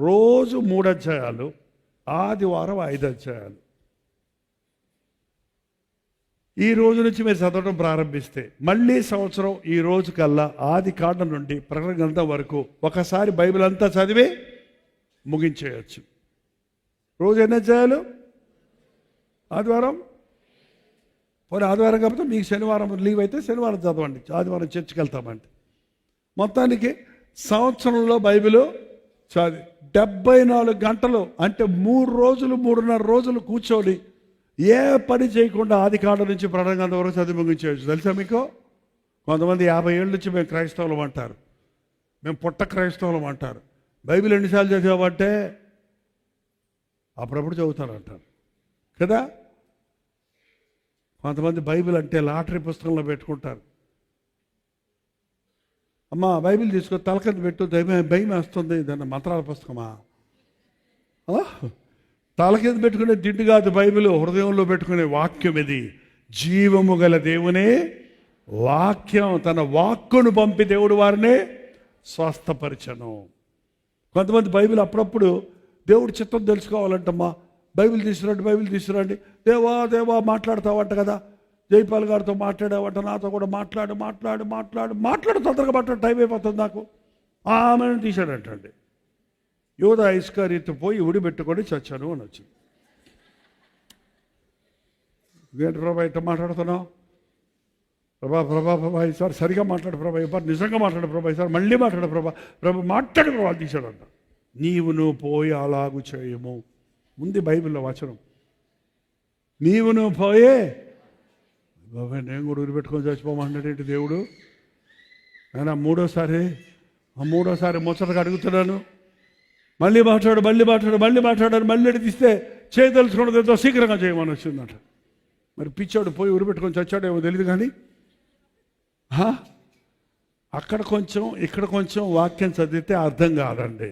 రోజు 3 అధ్యాయాలు, ఆదివారం 5 అధ్యాయాలు. ఈ రోజు నుంచి మీరు చదవడం ప్రారంభిస్తే మళ్ళీ సంవత్సరం ఈ రోజు కల్లా ఆది కాండం నుండి ప్రకటన గ్రంథం వరకు ఒకసారి బైబిల్ అంతా చదివి ముగించేయచ్చు. రోజు ఎన్ని అధ్యాయాలు? ఆదివారం. పోనీ ఆదివారం కాకపోతే మీకు శనివారం లీవ్ అయితే శనివారం చదవండి, ఆదివారం చర్చికి వెళ్తామంటే. మొత్తానికి సంవత్సరంలో బైబిల్ చదివి 74 గంటలు అంటే 3 రోజులు 3.5 రోజులు కూర్చొని ఏ పని చేయకుండా ఆది కాండం నుంచి ప్రకటన గ్రంథం వరకు చదివి ముగించేయచ్చు. తెలుసా మీకు? కొంతమంది 50 ఏళ్ళ నుంచి మేము క్రైస్తవులం అంటారు, మేము పుట్ట క్రైస్తవులం అంటారు. బైబిల్ ఎన్నిసార్లు చదివామంటే అప్పుడప్పుడు చదువుతారు అంటారు కదా. కొంతమంది బైబిల్ అంటే లాటరీ పుస్తకంలో పెట్టుకుంటారు. అమ్మ బైబిల్ తీసుకో, తలకింద పెట్టు, భయం వేస్తుంది. దాన్ని మంత్రాల పుస్తకమా? తలకింద పెట్టుకునే దిండు కాదు బైబిల్, హృదయంలో పెట్టుకునే వాక్యం. ఇది జీవము గల దేవుని వాక్యం. తన వాక్కును పంపి దేవుడు వారిని స్వస్థపరిచను. కొంతమంది బైబిల్ అప్పుడప్పుడు దేవుడు చిత్తం తెలుసుకోవాలంటమ్మా, బైబిల్ తీసుకురండి. దేవా దేవా మాట్లాడతావంట కదా, జైపాల్ గారితో మాట్లాడావంట, నాతో కూడా మాట్లాడు తొందరగా మాట్లాడు, టైం అయిపోతుంది నాకు. ఆమెను తీశాడంటండి. యోధ ఇస్కరియోతు పోయి ఉడి పెట్టుకొని చచ్చాను అని వచ్చింది. ఏంటి ప్రభా ఇట్లా మాట్లాడుతున్నావు? ప్రభా ఈసారి సరిగా మాట్లాడు ప్రభా, ఇప్పుడు నిజంగా మాట్లాడు ప్రభా, ఈసారి మళ్ళీ మాట్లాడు ప్రభా మాట్లాడు ప్రభా తీశాడంట. నువ్వు పోయి అలాగు చేయము. ఉంది బైబిల్లో వచనం. నువ్వు పోయే బాబాయ్ నేను కూడా ఉరి పెట్టుకొని చచ్చిపోమంటాడేంటి దేవుడు? అయినా మూడోసారి ముచ్చటగా అడుగుతున్నాను. మళ్ళీ మాట్లాడాను. మళ్ళీ తీస్తే చేయదలుచుకున్నది శీఘ్రంగా చేయమని వచ్చిందట. మరి పిచ్చాడు పోయి ఉరి పెట్టుకొని చచ్చాడేమో తెలియదు కానీ అక్కడ కొంచెం ఇక్కడ కొంచెం వాక్యం చదివితే అర్థం కాదండి.